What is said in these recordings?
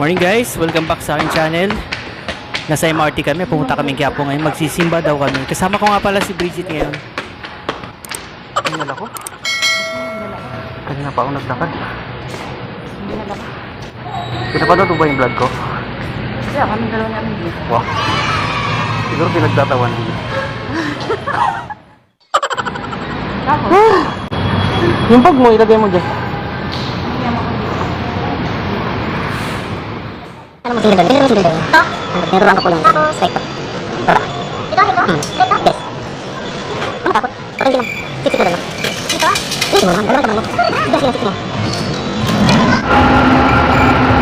Morning guys, welcome back sa aking channel. Nasa MRT kami, pumunta kami Quiapo ngayon, magsisimba daw kami. Kasama ko nga pala si Bridget ngayon. Hingal ako? Kanina pa ako naglakad. Pinapanood mo ba yung vlog ko? Kaya kami dalawa namin dito. Wow. Siguro pinagtatawan din. Tapos, Yung bag mo, ilagay mo dyan. Ano mo sinilagay? Ano mo sinilagay? Ito? Niruruan ko po yung straight po. Ito ba? Ito? Ito? Yes. Ano takot? Parang hindi lang. Sipsip mo lang. Ito? Sipsip mo lang. Ano naman mo? Ito sipsip mo.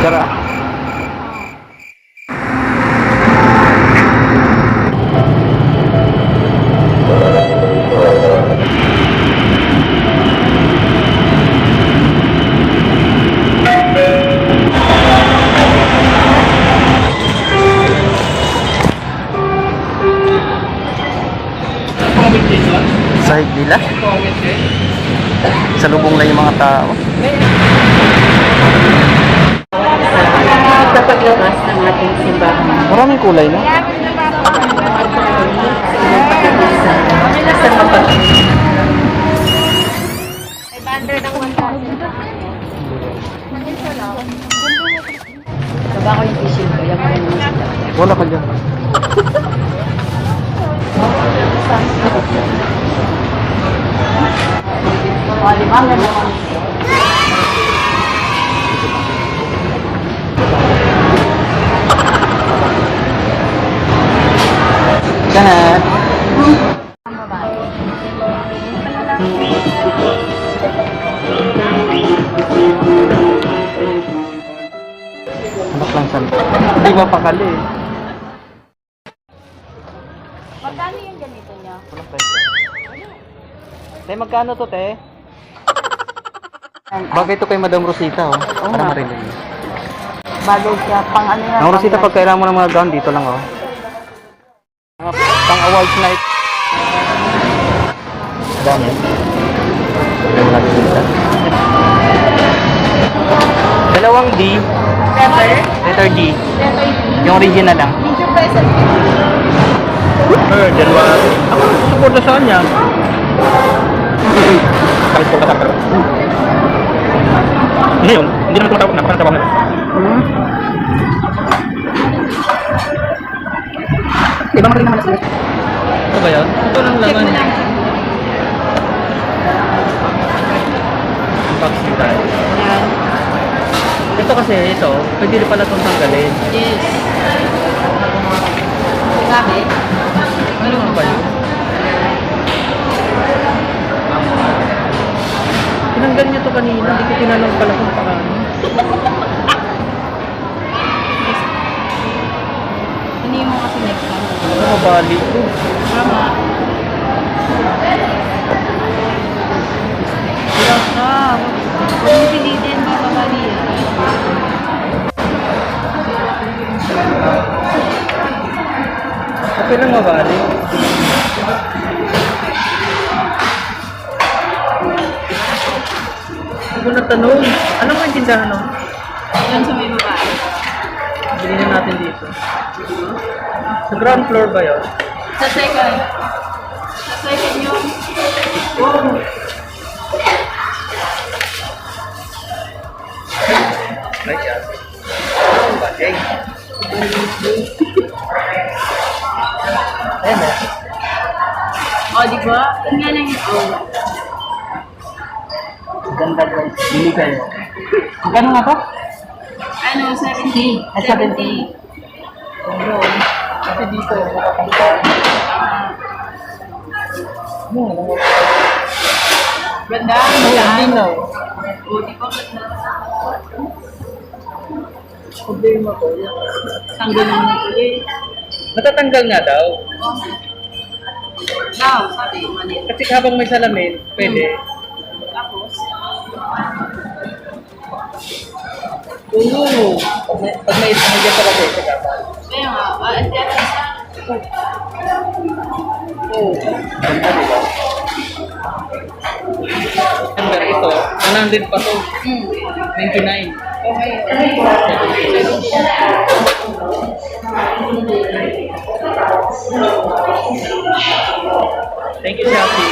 Tara. Sahig nila. Sa lubong lang yung mga tao. paglabas ng ating simbahan. Maraming kulay na. Sa kapag. Ay, bander ng 1,000. Baba ko yung tissue ko. Yan pa rin naman sila. Wala ka dyan. Limangan naman. Sana. Anak lang sana. Hindi ba pakali eh. Magkano yung ganito niya? Walang presyo. Te, magkano to, te? Bagay to kay Madam Rosita, oh. Para marinig niyo. Bagay siya. Pang ano yan? Ang Rosita, pag kailangan mo ng mga gown, dito lang, oh. Pang awards night. Dami. Hindi mo natin dito. Dalawang D. Pepper? Letter D. Pepper. Yung original lang. Medyo present. Dalawa. Ako susuporta sa kanya. Kahit ko kasama. Hindi yun. Hindi naman tumatawag na. Parang tawag na. Ibang rin naman sila. Ito ba yun? Ito lang Check mo lang. Unboxing tayo. Yan. Ito kasi, ito, pwede rin pala itong tanggalin. Yes. Bakit? Ano ba yun? Tinanggal niyo to kanina, hindi ko tinanong pala kung paano. Hindi mo kasi next time. Ano mabali ko? Tama. Hirap ka. Huwag mo pilitin ba babali yan? Okay lang mabali. Hindi ko natanong. Ano mo yung tindahan no? Yan sa may babae. Bilhin natin dito. Sa ground floor ba yun? Sa second. Sa second yung... Oh. Like yan. Bagay. Ayan eh. Oh, di ba? Yun nga lang yung... Oh. Ganda guys. Bili kayo. Magkano nga pa? Ano, 70. Ay, 70. Oo. Kasi dito, Ganda, hindi magaan. na. Oh, di ba ganda? Problema ko. Tanggal naman ito eh. Matatanggal nga daw. Now, sabi, manit. Kasi habang may salamin, pwede. Tapos, Oo. Pag may nandiyan sa kasi, sa kapal. kaya nga, adjust. Oo. Ganda diba? Ganda ito. 100 pa to. 99. Thank you, Chelsea.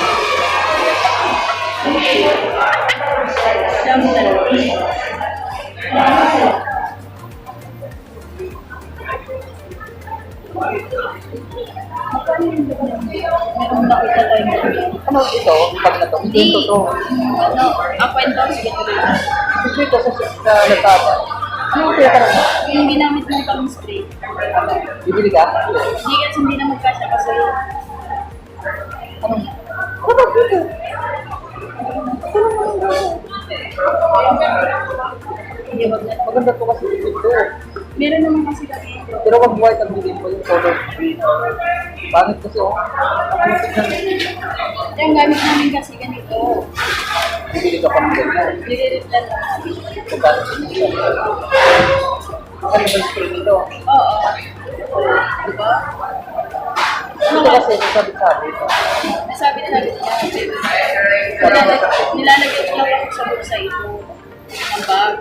Ano ito? Pag na to? Hindi. Ito to. Ano, up and down, sige tuloy. Ito sa lataba. Ano kaya ka naman? Yung ginamit mo pang spray. Bibili ka? Hindi kasi hindi na magkasya kasi Ano? Ano dito? hindi wag na. Maganda to kasi dito. Meron naman kasi kami ito. Pero wag white ang bilhin mo yung color green. Pangit kasi oh. Ano tignan mo? Yung gamit namin kasi ganito. Bibili ka pang ganyan. Nire-replan lang namin. Magkano siya? Ano ba yung spray nito? Oo. Diba? Ito kasi sabi-sabi. Nasabi na namin niya. Nilalagay ko lang ako sa bulsa ito. Ang bag.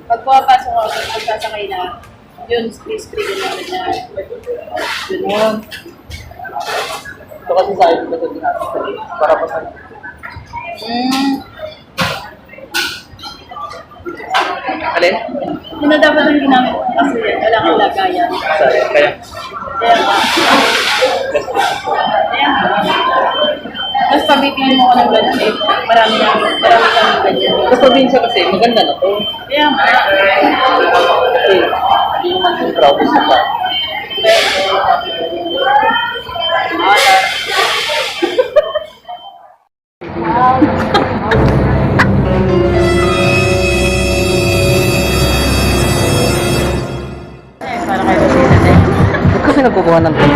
Pag pumapasok ako, magsasakay na, yun, spray ko namin na. Yun. Ito kasi sa akin kasi ginagawa. Para pa sa Alin? Yun na dapat ang ginamit ko kasi yan, wala kang lagayan. Kaya? Kaya ba? Kaya ba? Tapos pabibigyan mo ko ng ganun eh. Marami kang ganyan. Tapos probinsya kasi, maganda na to. Kaya nga. Kasi, hindi naman yung proud sa pa. Para kayo kasi natin. Ba't kasi nagkukuha ng ito?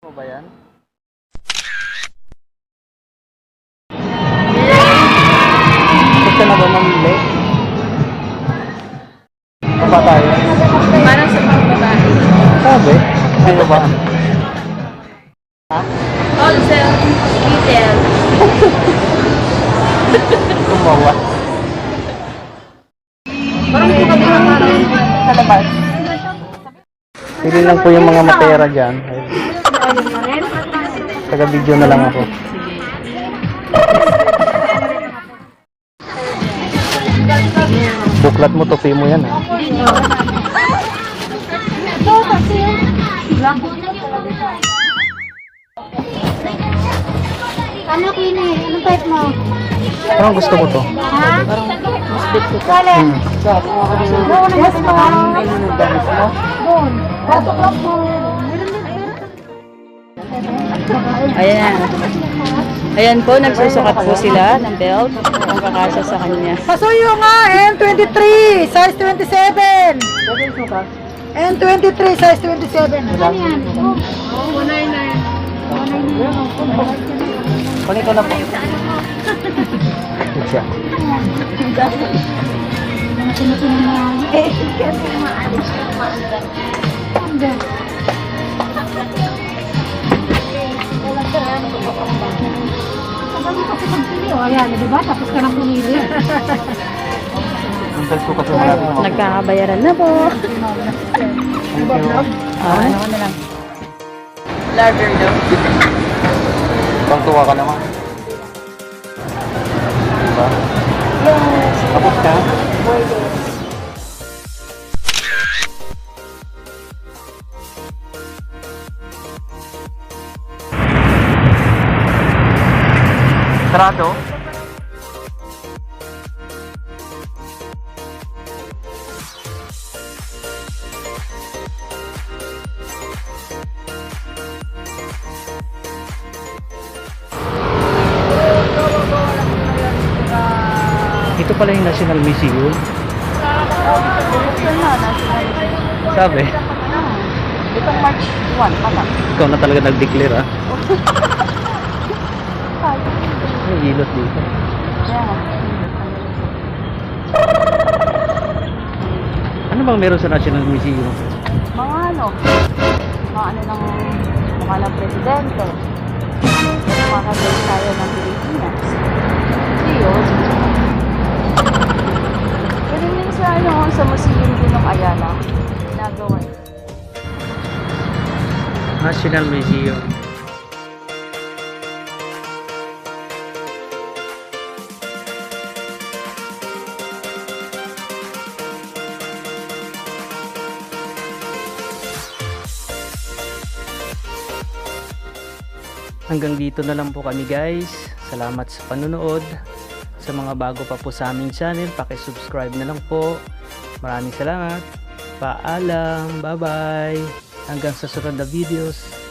Ano ba yan? Gusto na ba mamili? Ano ba tayo? Parang sa mga babae. Sabi? Ano ba? Wholesale, retail. Kumawa. Parang hindi ka parang sa labas. Pili lang po yung mga matera dyan. Taga-video na lang ako. Buklat mo, tupi mo yan ha. Ano kini? Ano type mo? Parang gusto ko to. Ha? Wallet. Doon ang gusto mo. Doon. Batok lang po. Ayan. Ayan po, nagsusukat po sila ng belt kung kakasya sa kanya. Pasuyo nga, N23, size 27. N23, size 27. Ano yan? Kunin ko na po. Siya. Mga sinusunod na yan. Eh, kasi maalis ko. Hanggang. Sabi ko kasi pagpili, o ayan, di ba? Tapos ka nang pumili. Ang ko kasi marami naman. Nagkakabayaran na po. Thank you. Ano na lang. Larger daw. Bang tuwa ka naman. Diba? Yes. Tapos ka? Sarado? Ito pala yung National Museum. Sabi? Itong March 1, pata. Ikaw na talaga nag-declare ah. May ilot dito. Ano bang meron sa National Museum? Mga ano ng mukha ng presidente. Mga tayo ng Pilipinas. Yun. sa museum din ng Ayala. Ginagawa. National Museum. Hanggang dito na lang po kami guys. Salamat sa panunood. Sa mga bago pa po sa aming channel, paki-subscribe na lang po. Maraming salamat. Paalam. Bye-bye. Hanggang sa susunod na videos.